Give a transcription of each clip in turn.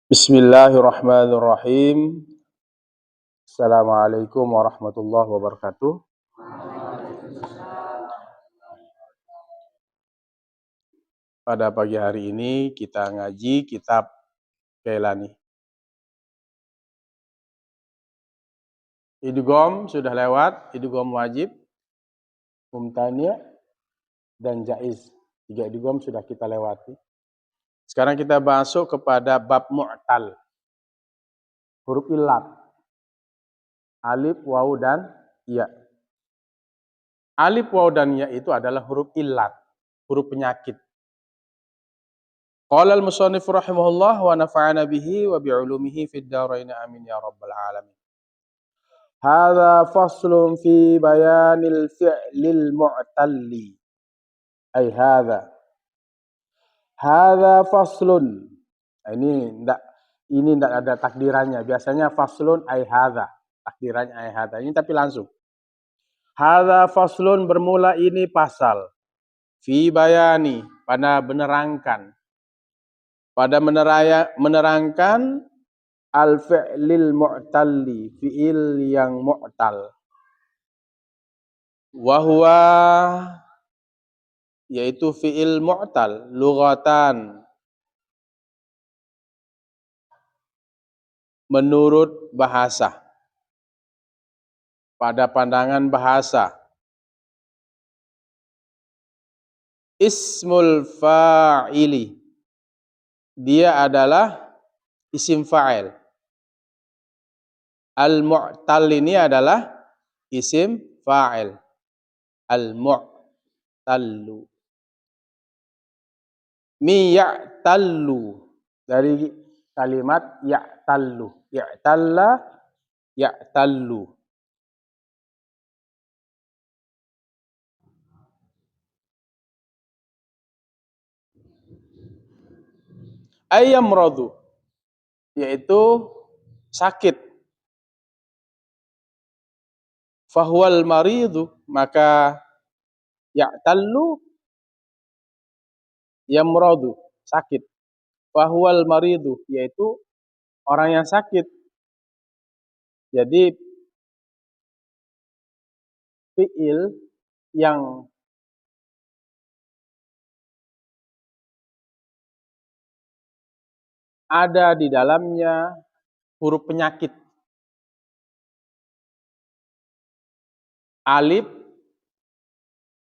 Bismillahirrahmanirrahim. Assalamualaikum warahmatullahi wabarakatuh. Pada pagi hari ini kita ngaji kitab Kailani. Idgham sudah lewat, idgham wajib, mumtani' dan jaiz. 3 idgham sudah kita lewati. Sekarang kita masuk kepada bab mu'tal. Huruf illat. Alif, waw, dan ya. Alif, waw, dan ya itu adalah huruf illat, huruf penyakit. Qala al-musannif rahimahullah wa nafa'ana bihi wa bi'ulumihi fid dharain amin ya rabbal alamin. Hadza faslun fi bayanil fi'lil mu'talli. Ai hadza. Hadza faslun. Ini enggak ada takdirannya. Biasanya faslun ai hadza. Takdirannya ai hadza. Ini tapi langsung. Hadza faslun bermula ini pasal. Fi bayani pada menerangkan. Pada menerangkan al-fi'lil mu'talli, fi'il yang mu'tal. Wahwa yaitu fi'il mu'tal, lughatan. Menurut bahasa. Pada pandangan bahasa. Ismul fa'ili. Dia adalah isim fa'il. Al-mu'tal ini adalah isim fa'il. Al-mu'tallu. Mi ya'tallu. Dari kalimat ya'tallu. Ya'talla, ya'tallu. Ayyamradu. Yaitu sakit. Fahuwal maridu. Maka ya'tallu yamradu. Sakit. Fahuwal maridu. Yaitu orang yang sakit. Jadi fi'il yang ada di dalamnya huruf penyakit. Alif,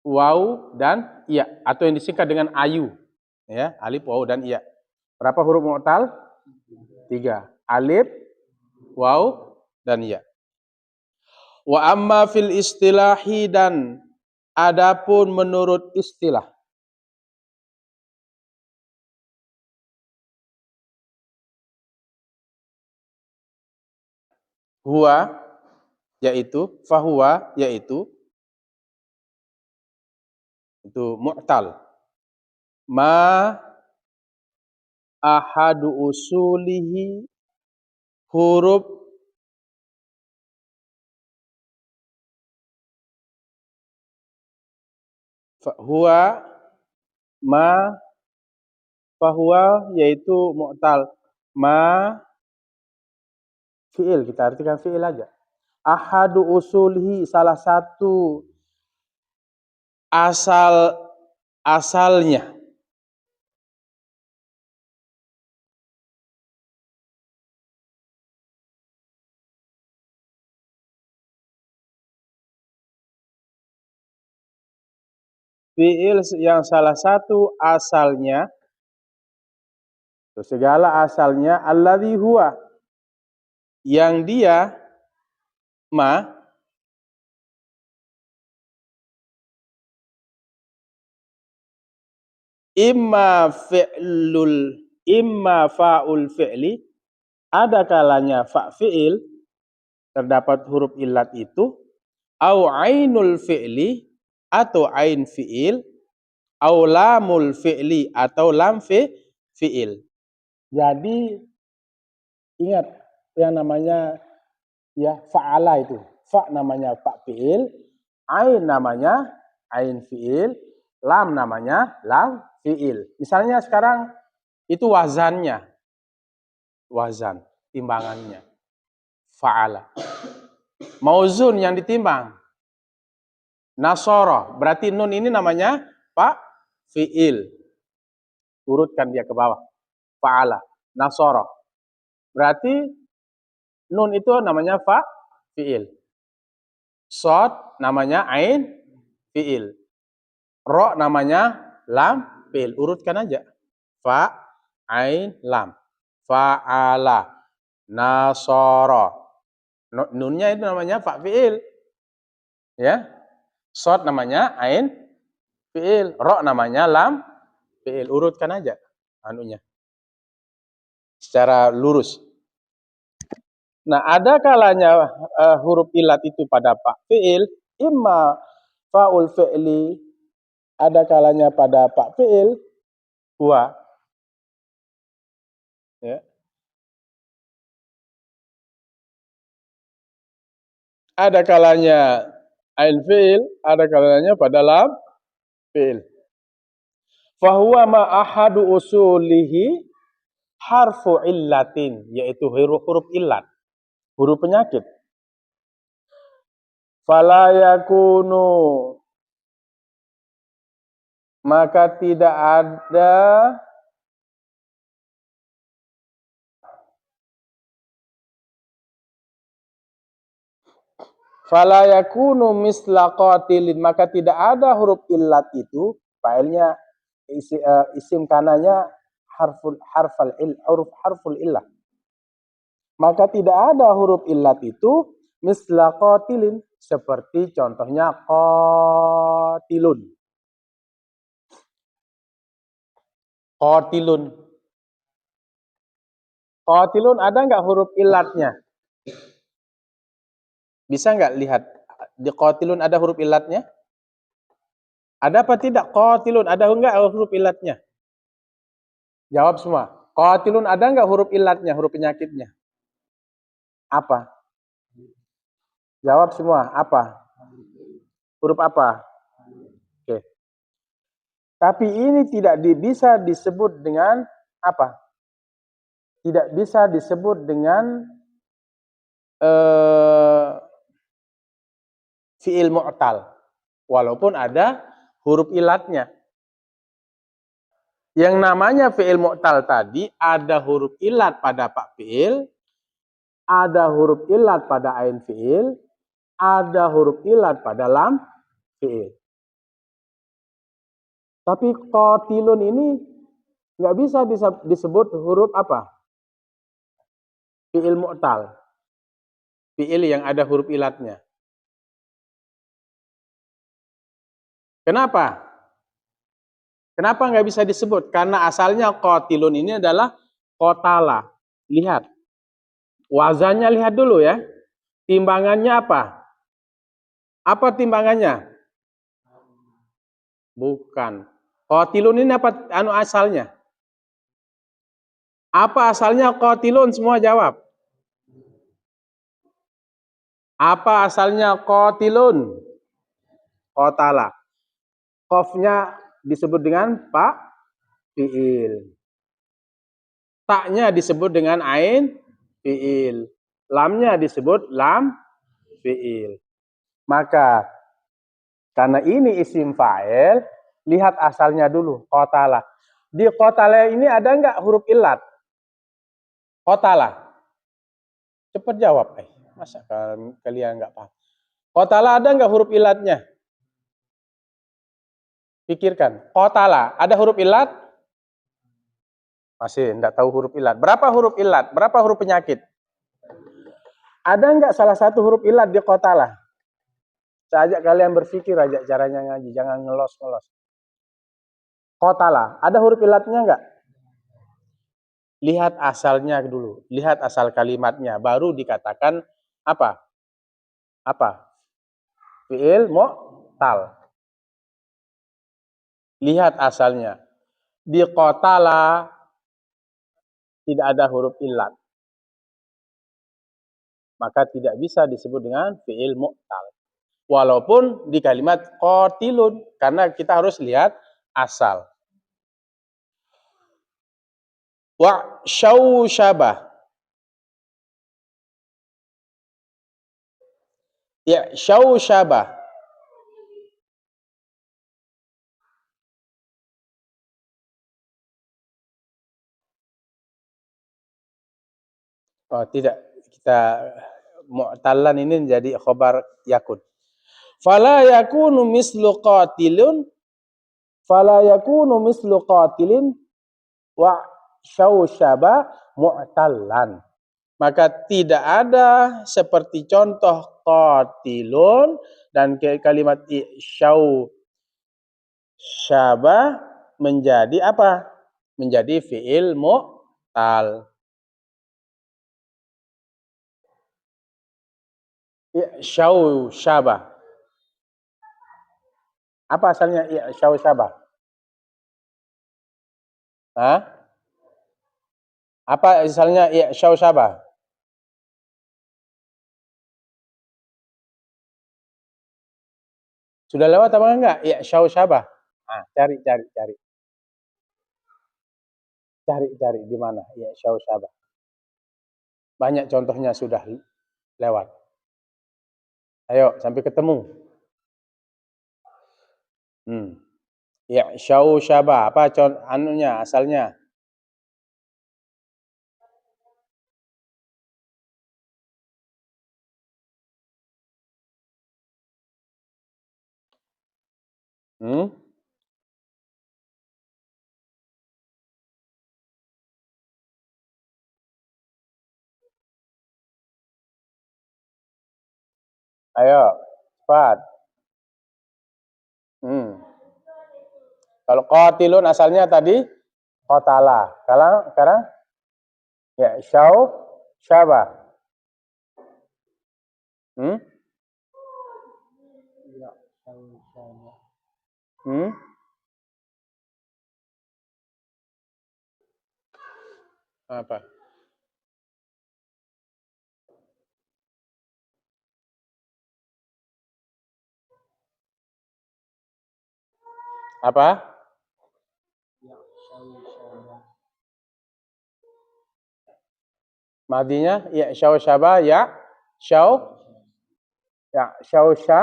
waw, dan ya. Atau yang disingkat dengan ayu. Ya, alif, waw, dan ya. Berapa huruf mu'tal? 3. Alif, waw, dan ya. Wa amma fil istilahi, dan adapun menurut istilah. Huwa, yaitu, fahuwa, yaitu, itu mu'tal. Ma ahadu usulihi, huruf huwa, ma, fahuwa, yaitu mu'tal. Ma, fi'il, kita artikan fi'il aja. Ahadu usulihi, salah satu asalnya. Fi'il yang salah satu asalnya, segala asalnya, alladzi huwa, yang dia, ma, imma fa'ul fi'li, ada kalanya fa' fi'il, terdapat huruf illat itu, au ainul fi'li, atau ain fi'il, au lamul fi'li, atau lam fi'il. Jadi ingat yang namanya ya fa'ala itu. Fa namanya fa fi'il, ain namanya ain fi'il, lam namanya lam fi'il. Misalnya sekarang itu wazannya. wazan, timbangannya. Fa'ala. Mauzun yang ditimbang. Nasara, berarti nun ini namanya fi'il. Urutkan dia ke bawah. Fa'ala, nasara. Berarti nun itu namanya fi'il. Shad namanya ain, fi'il. Ro namanya lam, fi'il. Urutkan aja. Fa, ain, lam. Fa'ala, nasara. Nunnya itu namanya fi'il. Ya. Shad namanya ain, fi'il. Ro namanya lam, fi'il. Urutkan aja anunya. Secara lurus. Nah, ada kalanya huruf ilat itu pada fi'il, imma fa'ul fi'li, ada kalanya pada fi'il, huwa. Ya. Ada kalanya ain fi'il, ada kalanya pada lam fi'il. Fahuwa ma ahadu usulihi harfu illatin, yaitu huruf illat, huruf penyakit. Fala yakunu, maka tidak ada fala yakunu misla qatilin, maka tidak ada huruf illat itu, failnya isim kananya harful illah. Maka tidak ada huruf illat itu misla qatilin, seperti contohnya qatilun. Qatilun. Qatilun ada nggak huruf illatnya? Bisa nggak lihat? Di qatilun ada huruf illatnya? Ada apa tidak? Qatilun ada nggak huruf illatnya? Jawab semua. Qatilun ada nggak huruf illatnya, huruf penyakitnya? Apa? Jawab semua. Apa? Huruf apa? Oke. Tapi ini tidak bisa disebut dengan apa? Tidak bisa disebut dengan fi'il mu'tal. Walaupun ada huruf illatnya. Yang namanya fi'il mu'tal tadi ada huruf illat pada fi'il, ada huruf illat pada ain fi'il, ada huruf illat pada lam fi'il. Tapi qatilun ini nggak bisa disebut huruf apa? Fi'il mu'tal. Fi'il yang ada huruf illatnya. Kenapa? Kenapa nggak bisa disebut? Karena asalnya qatilun ini adalah qatala. Lihat. Wazannya lihat dulu ya. Timbangannya apa? Apa timbangannya? Bukan. Qatilun ini apa asalnya? Apa asalnya qatilun? Semua jawab. Apa asalnya qatilun? Qatala. Qafnya disebut dengan fi'il. Taknya disebut dengan ain fi'il. Lamnya disebut lam fi'il. Maka karena ini isim fa'il, lihat asalnya dulu, qatala. Di qatala ini ada nggak huruf illat? Qatala. Cepat jawab. Masa kalian nggak paham? Qatala ada nggak huruf illatnya? Pikirkan. Qatala, ada huruf illat? Masih enggak tahu huruf illat. Berapa huruf illat? Berapa huruf penyakit? Ada enggak salah satu huruf illat di qatala? Saya ajak kalian berpikir aja caranya ngaji, jangan ngelos-ngelos. Qatala, ada huruf illatnya enggak? Lihat asalnya dulu, lihat asal kalimatnya, baru dikatakan apa? Apa? Fi'il mu'tal. Lihat asalnya. Di qatala tidak ada huruf illat. Maka tidak bisa disebut dengan fi'il mu'tal. Walaupun di kalimat qatilun, karena kita harus lihat asal. Wa syausyabah. Ya, syausyabah. Oh, tidak. Kita mu'tallan ini jadi khobar yakun. Fala yakunu mislu qatilun fala yakunu mislu qatilin wa syausyaba mu'tallan. Maka tidak ada seperti contoh qatilun dan kalimat syausyaba menjadi apa? Menjadi fi'il mu'tal. Syausyaba. Apa asalnya syausyaba? Hah? Apa asalnya syausyaba? Sudah lewat apa enggak? Syausyaba. Ah, cari di mana? Syausyaba. Banyak contohnya sudah lewat. Ayo sampai ketemu. Syausyaba. Apa anunya asalnya? Hmm? Ayo, cepat. Kalau qatilun asalnya tadi qatala. Sekarang syausyaba. Hmm? Hmm? Apa? Apa? Madinya syausyaba syausya.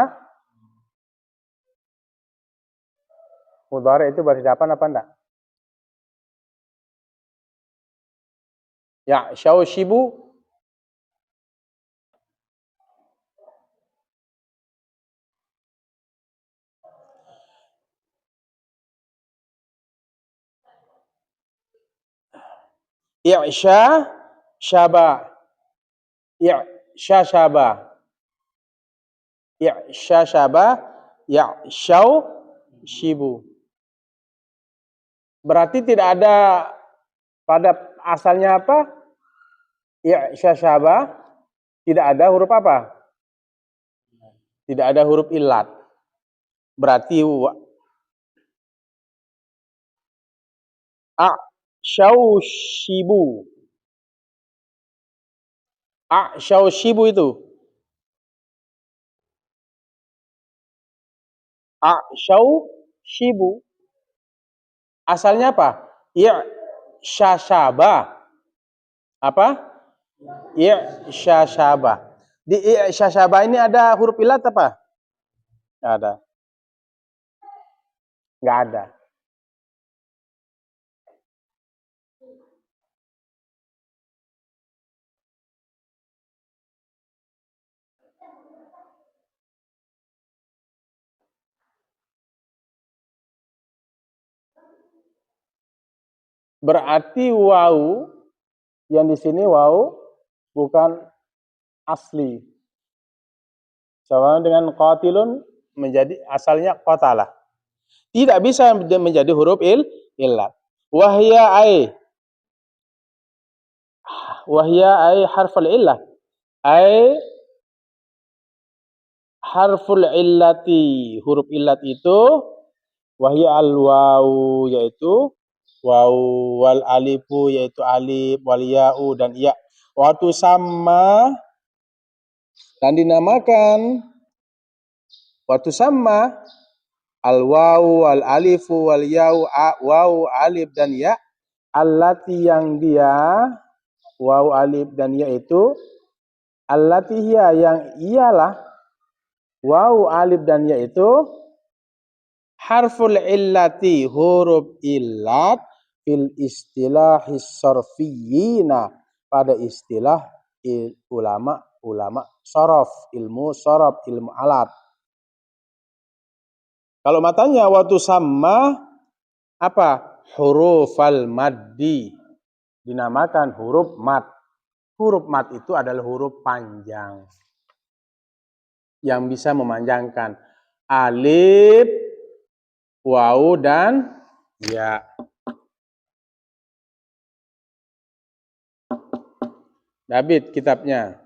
Mudhari itu baris depan apa enggak? Syausyibu. Syaba. Syashaba. Syashaba. Syau-shibu. Berarti tidak ada pada asalnya apa? Syashaba. Tidak ada huruf apa? Tidak ada huruf illat. Berarti syau-shibu. Syau-shibu itu. Syau-shibu. Asalnya apa? Syashaba. Apa? Syashaba. Di syashaba ini ada huruf illat apa? Nggak ada. Nggak ada. Berarti wau yang di sini wau bukan asli. Sama dengan qatilun menjadi asalnya qatala. Tidak bisa menjadi huruf illat. Wahya ay harful illah. Ay harful illati. Huruf illat itu wahya al wawu yaitu waw, wal alifu yaitu alif, wal ya'u dan ya. Waktu sama dan dinamakan waktu sama al waw, wal alifu, wal ya'u, waw, alif dan ya. Allati yang dia waw, alif dan ya itu allati hiya yang ialah Waw, alif dan ya itu harful illati, huruf illat fil istilahis sarfiyina, pada istilah ulama sorof, ilmu sorof, ilmu alat. Kalau matanya waktu sama apa? Hurufal maddi, dinamakan huruf mad. Huruf mad itu adalah huruf panjang yang bisa memanjangkan alif, waw dan ya. David kitabnya.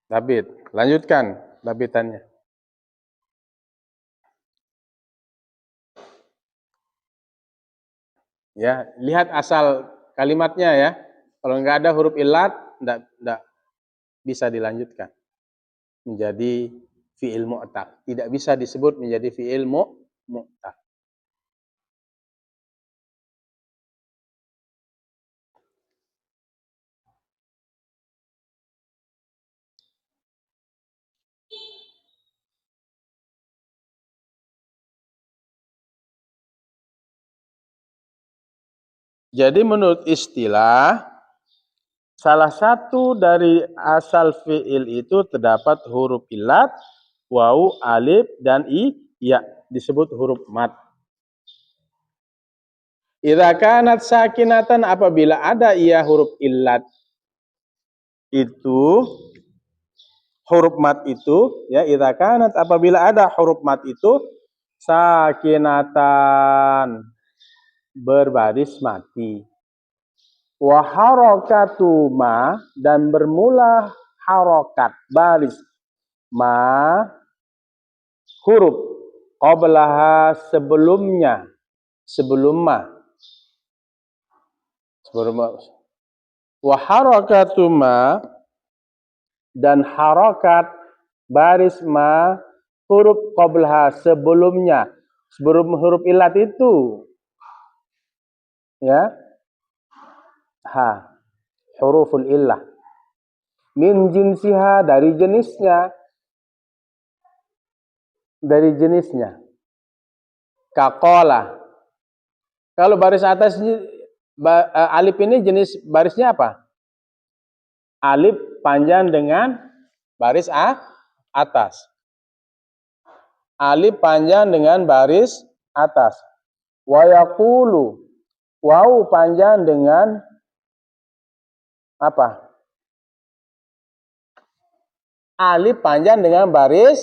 David, lanjutkan Davidannya. Ya, lihat asal kalimatnya ya. Kalau nggak ada huruf illat, nggak bisa dilanjutkan menjadi fi'il mu'tal. Tidak bisa disebut menjadi fi'il mu'tal. Jadi menurut istilah, salah satu dari asal fi'il itu terdapat huruf illat, waw, alif, dan ya, disebut huruf mad. Idza kanat sakinatan, apabila ada ia huruf illat itu, huruf mad itu, ya, idza kanat, apabila ada huruf mad itu sakinatan, berbaris mati. Wa harakatu ma, dan bermula harokat baris ma, huruf qablaha, sebelumnya, sebelum ma, wa harakatu ma, dan harokat baris ma, huruf qablaha, sebelumnya, sebelum huruf illat itu, ya, ha, huruful illah, min jinsiha, dari jenisnya, dari jenisnya. Kakola, kalau baris atas ini, alif ini jenis barisnya apa? Alif panjang dengan baris atas. Alif panjang dengan baris atas. Wa yaqulu, waw panjang dengan apa? Alif panjang dengan baris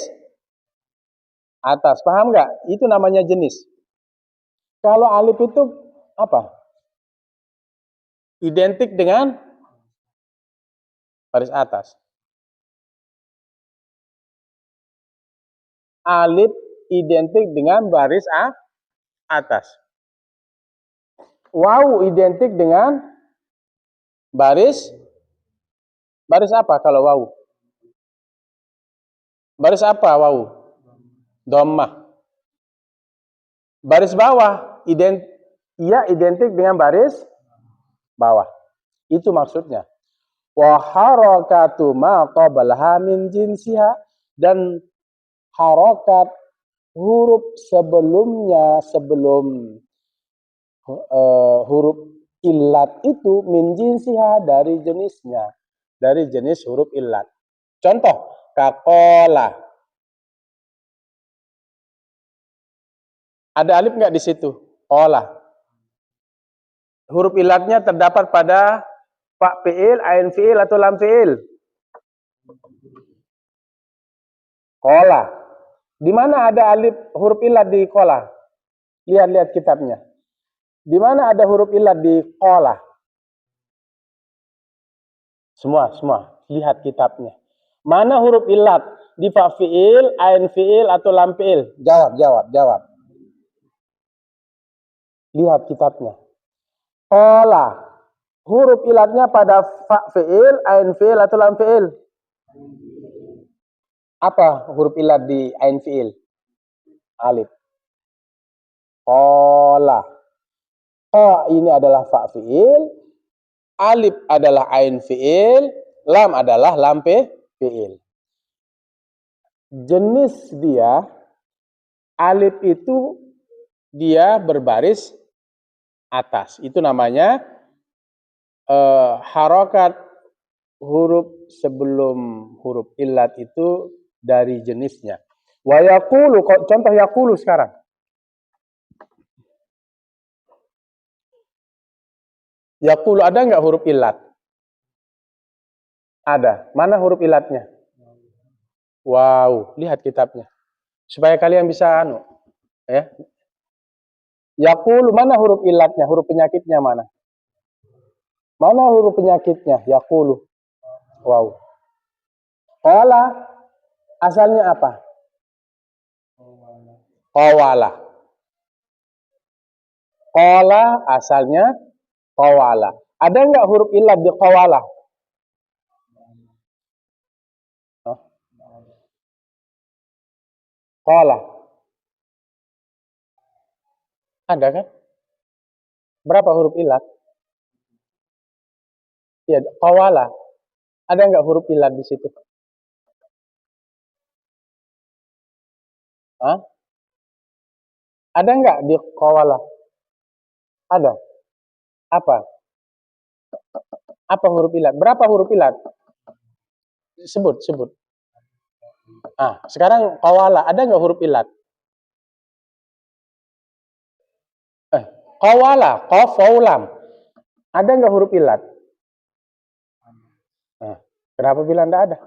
atas. Paham nggak? Itu namanya jenis. Kalau alif itu apa? Identik dengan baris atas. Alif identik dengan baris atas. Waw identik dengan baris apa kalau waw? Baris apa waw? Dhammah. Baris bawah identik dengan baris bawah. Itu maksudnya. Wa harakatu ma qablaha min jinsiha, dan harokat huruf sebelumnya, sebelum huruf illat itu, min jinsiha, dari jenisnya, dari jenis huruf illat. Contoh, kakola. Ada alif nggak di situ? Kola. Huruf illatnya terdapat pada fa fi'il, ain fi'il, atau lam fi'il? Kola. Di mana ada alif huruf illat di kola? Lihat-lihat kitabnya. Di mana ada huruf illat di kola? Semua. Lihat kitabnya. Mana huruf illat? Di fa fi'il, ain fi'il, atau lam fi'il? Jawab. Lihat kitabnya. Kola. Huruf illatnya pada fa fi'il, ain fi'il, atau lam fi'il? Apa huruf illat di ain fi'il? Alif. Kola. Ko ini adalah fa fi'il, alif adalah ain fi'il, Lam adalah lam fi'il. Jenis dia, alif itu dia berbaris atas. Itu namanya harokat huruf sebelum huruf illat itu dari jenisnya. Wa yaqulu, contoh yaqulu sekarang. Yaqulu ada nggak huruf illat? Ada. Mana huruf illatnya? Wow, lihat kitabnya. Supaya kalian bisa ya. Yaqulu mana huruf illatnya? Huruf penyakitnya mana? Mana huruf penyakitnya? Yaqulu. Wow. Qala asalnya apa? Qawala. Qala asalnya qawala. Ada nggak huruf illat di qawala? Qala. Ada kan? Berapa huruf illat? Ya, qawala. Ada nggak huruf illat di situ? Hah? Ada nggak di qawala? Ada. Apa? Apa huruf illat? Berapa huruf illat? Sebut. Sekarang qawala. Ada nggak huruf illat? Qawala. Qaf, waw, lam. Ada nggak huruf illat? Kenapa bilang nggak ada?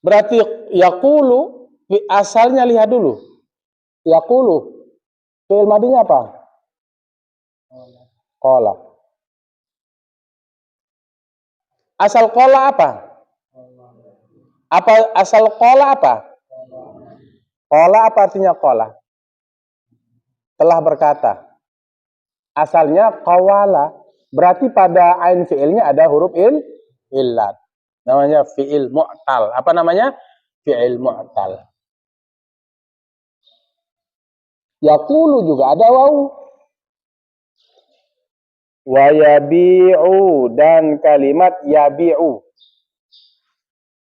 Berarti yaqulu asalnya lihat dulu. Yaqulu fi'il madinya apa? Qala. Asal qala apa? Asal qala apa? Qala apa artinya qala? Telah berkata. Asalnya qawala. Berarti pada ain fi'ilnya ada huruf illat. Namanya fi'il mu'tal. Apa namanya? Fi'il mu'tal. Yaqulu juga ada waw. Wa yabi'u dan kalimat yabi'u.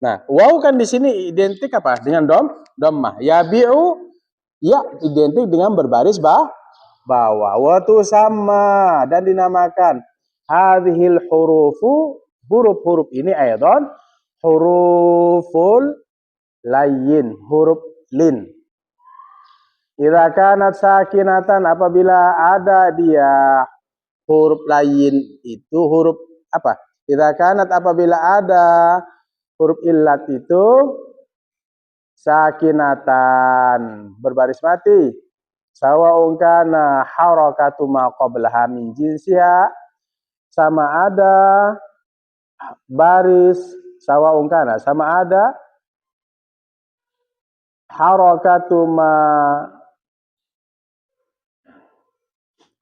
Nah, waw kan di sini identik apa? Dengan dhammah. Yabi'u ya identik dengan berbaris bawah. Wa tusamma dan dinamakan hadhil hurufu, huruf-huruf ini aydan huruful layyin, huruf lin. Idza kanat sakinatan apabila ada dia huruf lain itu huruf apa? Idza kanat apabila ada huruf illat itu sakinatan berbaris mati. Sawa'un kana harakatu ma qablaha min jinsiha, sama ada baris sawa'un kana sama ada harakatu ma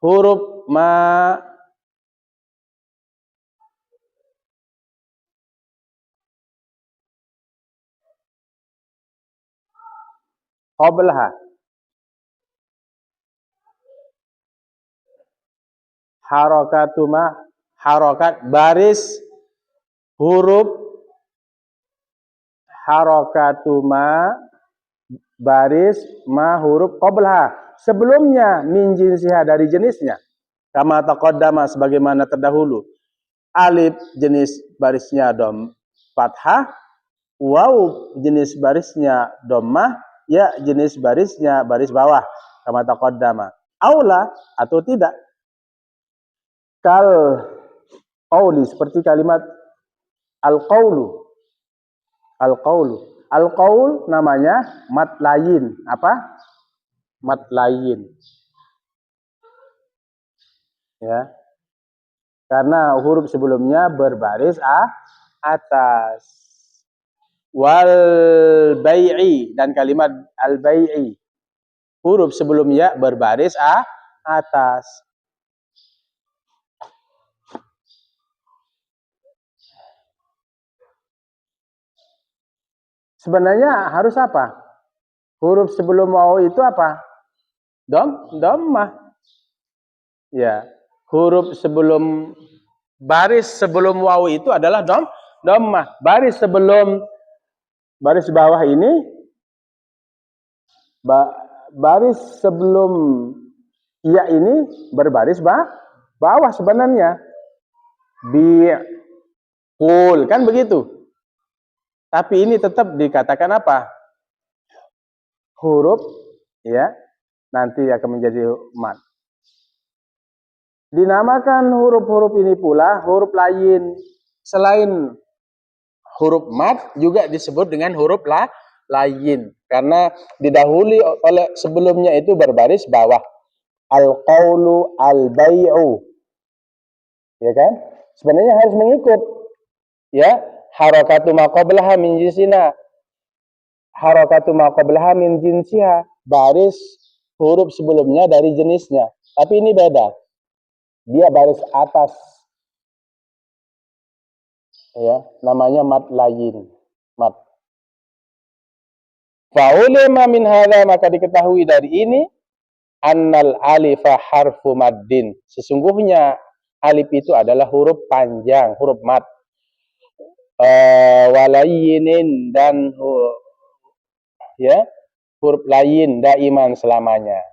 huruf ma qablaha, harakatu ma harokat baris huruf harakatu ma baris ma huruf qablaha sebelumnya min jinsiha dari jenisnya. Kama taqaddama sebagaimana terdahulu. Alif jenis barisnya dom fathah, waw jenis barisnya dhammah, ya jenis barisnya baris bawah. Kama taqaddama. Aula atau tidak. Kal qauli seperti kalimat al-qaulu. Al-qaulu. Al-qaul namanya mat lain. Apa? Mat lain. Ya. Karena huruf sebelumnya berbaris atas. Wal bai'i dan kalimat al bai'i. Huruf sebelumnya berbaris atas. Sebenarnya harus apa? Huruf sebelum waw itu apa? Dhammah. Ya. Huruf sebelum baris sebelum wawu itu adalah dhammah. Baris bawah ini, baris sebelum ya ini berbaris bawah sebenarnya. Bi'ul, kan begitu. Tapi ini tetap dikatakan apa? Huruf, ya, nanti akan menjadi mat. Dinamakan huruf-huruf ini pula huruf lain. Selain huruf mat juga disebut dengan huruf lain. Karena didahului oleh sebelumnya itu berbaris bawah. Al-qawlu al-bay'u. Ya kan? Sebenarnya harus mengikut. Ya, harakatu ma qablaha min jinsina. Harakatu ma qablaha min jinsiha. Baris huruf sebelumnya dari jenisnya. Tapi ini beda. Dia baris atas, ya, namanya mat lain, mat. Fa'ulima min hadza, maka diketahui dari ini annal alifa harfu maddin. Sesungguhnya alif itu adalah huruf panjang, huruf mat. Walayinin, dan ya, huruf lain daiman selamanya.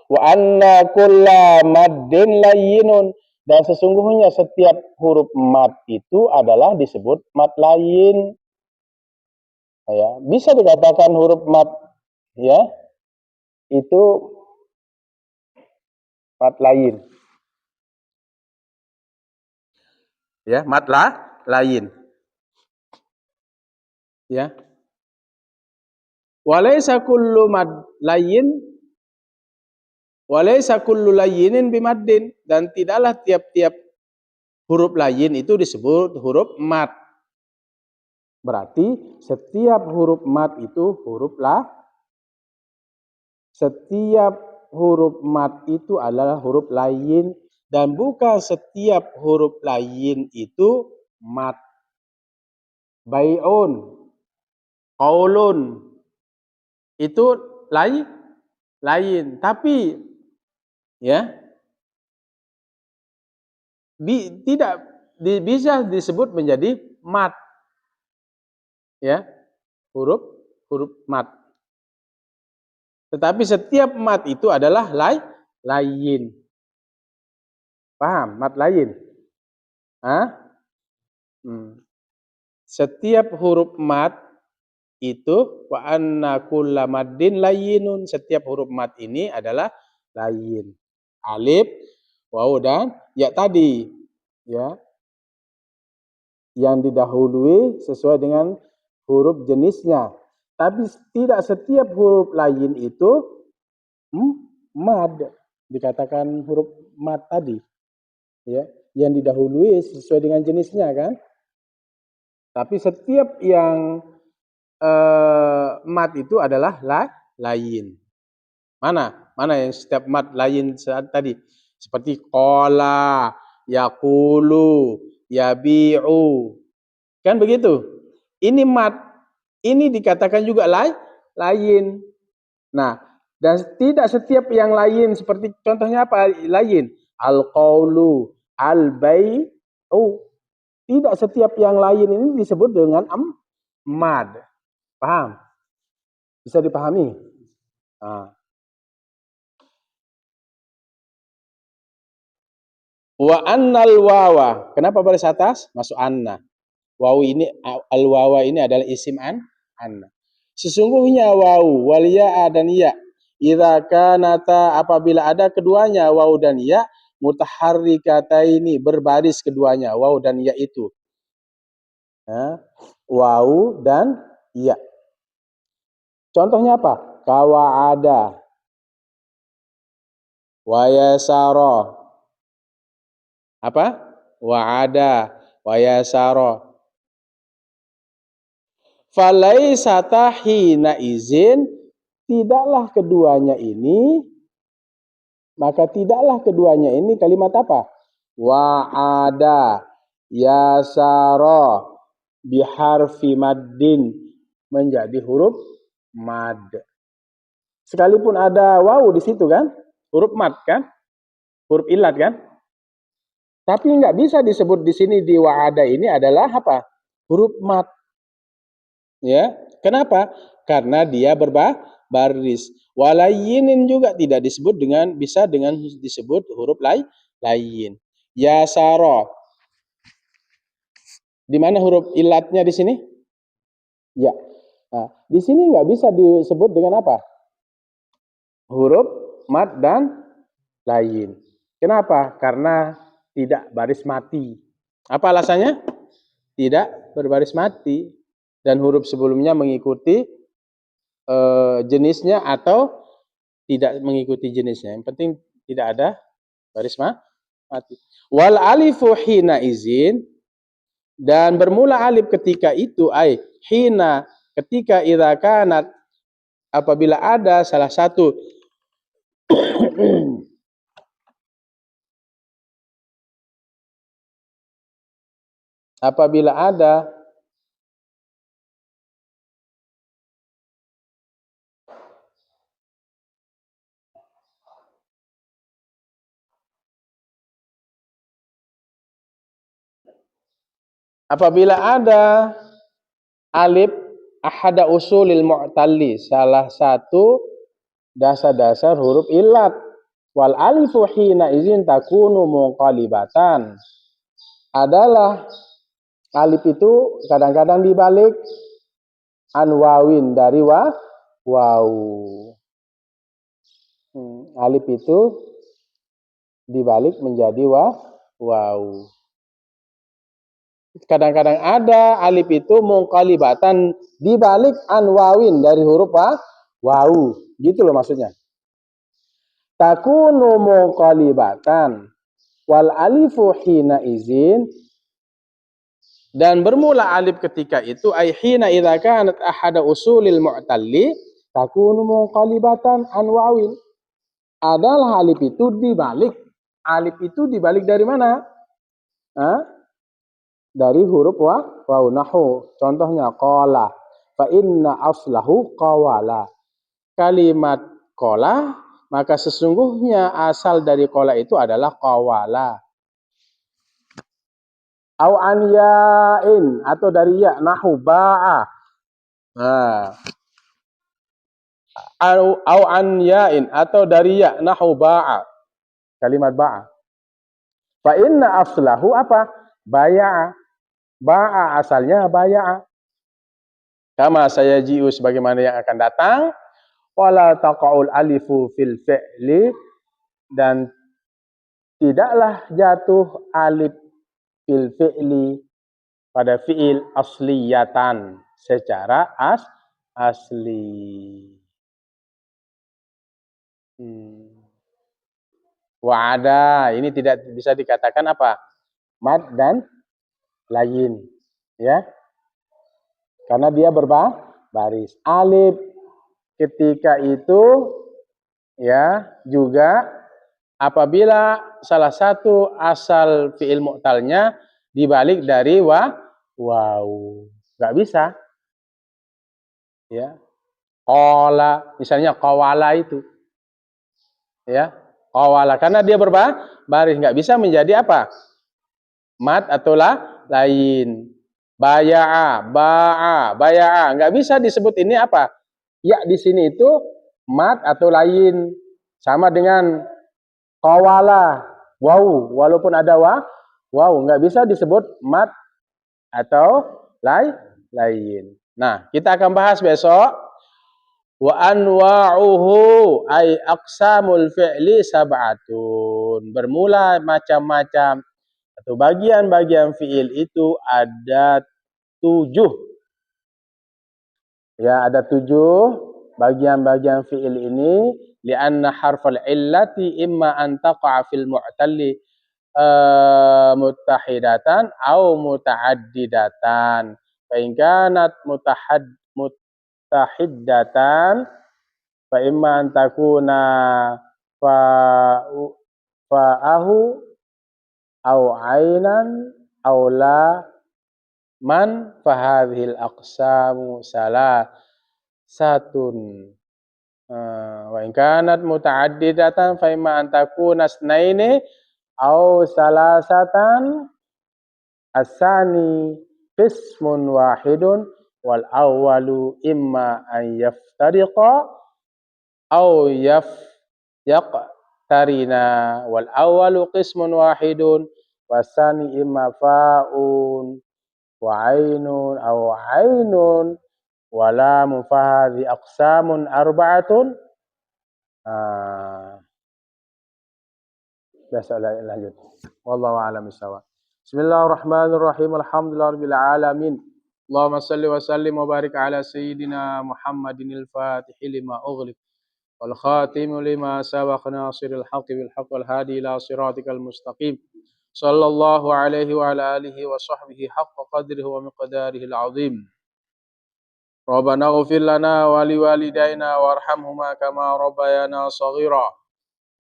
Wa anna kulla maddin layinun, dan sesungguhnya setiap huruf mat itu adalah disebut mat lain. Ya, bisa dikatakan huruf mat, ya, itu mat lain. Ya, mat lain. Ya. Walaysa kullu mad lain, walaysa kullu layinin bimaddin, dan tidaklah tiap-tiap huruf lain itu disebut huruf mat. Berarti setiap huruf mat itu huruf setiap huruf mat itu adalah huruf lain, dan bukan setiap huruf lain itu mat. Bai'un, qaulun, itu lain. Tapi ya, tidak bisa disebut menjadi mat. Ya, huruf mat. Tetapi setiap mat itu adalah lain. Paham? Mat lain. Setiap huruf mat itu wa anna kulla maddin layinun. Setiap huruf mat ini adalah lain. Alif, waw, dan ya tadi, ya, yang didahului sesuai dengan huruf jenisnya. Tapi tidak setiap huruf lain itu mad, dikatakan huruf mat tadi, ya, yang didahului sesuai dengan jenisnya, kan. Tapi setiap yang mat itu adalah lain. Mana yang setiap mat lain saat tadi? Seperti qala, yaqulu, yabi'u. Kan begitu? Ini mat. Ini dikatakan juga lain. Nah, dan tidak setiap yang lain, seperti contohnya apa lain? Al-qawlu, al-bay'u. Tidak setiap yang lain ini disebut dengan mad. Paham? Bisa dipahami? Wa annal wawa. Kenapa baris atas? Masuk anna. Wawu ini, al-wawa ini adalah isim anna. Sesungguhnya wawu, wal ya dan ya, idza kanata, apabila ada keduanya wawu dan ya, mutaharrikataini, berbaris keduanya wawu dan ya itu. Wawu dan ya. Contohnya apa? Kawa'ada, wa yasara. Apa? Wa'ada, wa yasara. Falaisata hina izin, tidaklah keduanya ini, maka tidaklah keduanya ini kalimat apa? Wa'ada, yasara, biharfi maddin, menjadi huruf mad. Sekalipun ada wawu di situ, kan? Huruf mad, kan? Huruf ilat, kan? Tapi nggak bisa disebut di sini di wa'ada ini adalah apa? Huruf mat. Ya, kenapa? Karena dia berbaris. Walayinin juga tidak disebut dengan bisa dengan disebut huruf lain. Yasara. Di mana huruf ilatnya di sini? Ya. Nah, di sini nggak bisa disebut dengan apa? Huruf mat dan lain. Kenapa? Karena tidak baris mati. Apa alasannya? Tidak berbaris mati dan huruf sebelumnya mengikuti jenisnya atau tidak mengikuti jenisnya. Yang penting tidak ada baris mati. Wal alifu hina izin, dan bermula alif ketika itu hina ketika idza kanat, apabila ada salah satu apabila ada alif ahada usulil mu'talli, salah satu dasar-dasar huruf ilat. Wal alifu hina izin takunu muqalibatan, adalah alif itu kadang-kadang dibalik anwawin dari waw. Alif itu dibalik menjadi waw. Kadang-kadang ada alif itu muqalibatan dibalik anwawin dari huruf waw. Gitu loh maksudnya. Takunu muqalibatan wal alifu hina izin, dan bermula alif ketika itu hina idza kanat ahada usulil mu'talli takunu muqalibatan anwawin, adalah alif itu dibalik. Alif itu dibalik dari mana? Dari huruf waw. Nahu contohnya qala fa inna aslahu qawala. Kalimat qala, maka sesungguhnya asal dari qala itu adalah qawala. Au an ya'in, atau dari ya, nahu ba'a. Nah, au an ya'in, atau dari ya, nahu ba'a. Kalimat ba'a. Fa inna aslahu apa? Baya'a. Ba'a asalnya baya'a. Kama sayaji'u, sebagaimana yang akan datang. Wala taqa'ul alifu fil fi'li, dan tidaklah jatuh alif fil fi'li pada fi'il asliyatan, secara asli. Wa'ada ini tidak bisa dikatakan apa? Mad dan lain, ya. Karena dia berbaris. Alif ketika itu ya juga apabila salah satu asal fi'il mu'talnya dibalik dari waw. Nggak bisa. Ya. Qala, misalnya qawala itu. Ya. Qawala, karena dia berbaris, nggak bisa menjadi apa? Mat atau lain. Baya'a, ba'a, baya'a, nggak bisa disebut ini apa? Ya di sini itu mat atau lain, sama dengan qawala, waw, walaupun ada waw, nggak bisa disebut mat atau lain. Nah, kita akan bahas besok. Wa anwa'uhu ay aqsamul fi'li sab'atun. Bermula macam-macam atau bagian-bagian fi'il itu ada 7. Ya, ada 7 bagian-bagian fi'il ini, li'anna harfal illati imma an taqa'a fil mu'talli muttahidatan au muta'addidatan. Fa in kanat muttahiddatan fa imma an takuna fa'ahu au ainan au la man fahadhil aqsamu salasatun. Wa in kanat muta'addidatan fa imma an takuna isnaini au salasatan asani qismun wahidun wal awwalu imma an yaftariqa au yaqtarina wal awwalu qismun wahidun wasani imma fa'un wa ainun au ainun wala mufahadhi aqsamun arba'atun. Biasa lanjut. Wallahu a'lam bishawab. Bismillahirrahmanirrahim. Alhamdulillahirabbil alamin. Allahumma shalli wa sallim wa barik ala sayyidina Muhammadinil Fatihil lima ughliq wal khatim lima sabaq nasiril haqqi bil haqq wal hadi ila siratikal mustaqim. Sallallahu alaihi wa ala alihi wa sahbihi haqqa qadrihi wa miqdarihi al-azim. Rabbana ighfir lana wa liwalidayna warhamhuma kama rabbayana shaghira.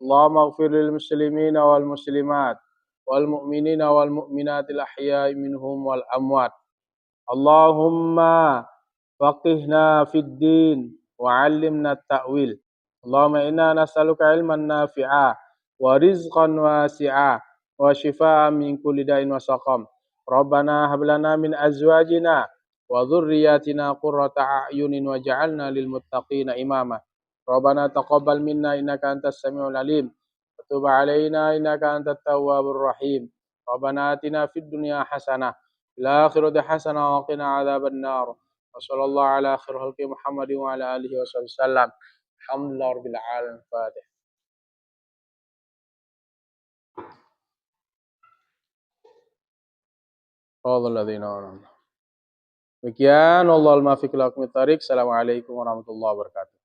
Allahumma ighfir lil muslimina wal muslimat wal mu'minina wal mu'minatil ahya'i minhum wal amwat. Allahumma faqihna fid din wa 'allimna at-ta'wil. Allahumma inna nas'aluka ilman nafi'a wa rizqan wasi'a wa shifaa'an min kulli da'in wa saqam. Rabbana hab lana min azwajina wa dhurriyyatina qurrata a'yunin waj'alna lil muttaqina imama. Rabbana taqabbal minna innaka antas samiul alim wa tub 'alaina innaka antat tawwabur rahim. Rabbana atina fid dunya hasanah fil akhirati hasanah wa qina adzabannar. Wa sallallahu ala khairil khalqi Muhammadin wa ala alihi wa sallam. Alhamdulillahirabbil alamin. Fatihah. Demikian, Allahul muwaffiq ila aqwamit thoriq. Assalamualaikum warahmatullahi wabarakatuh.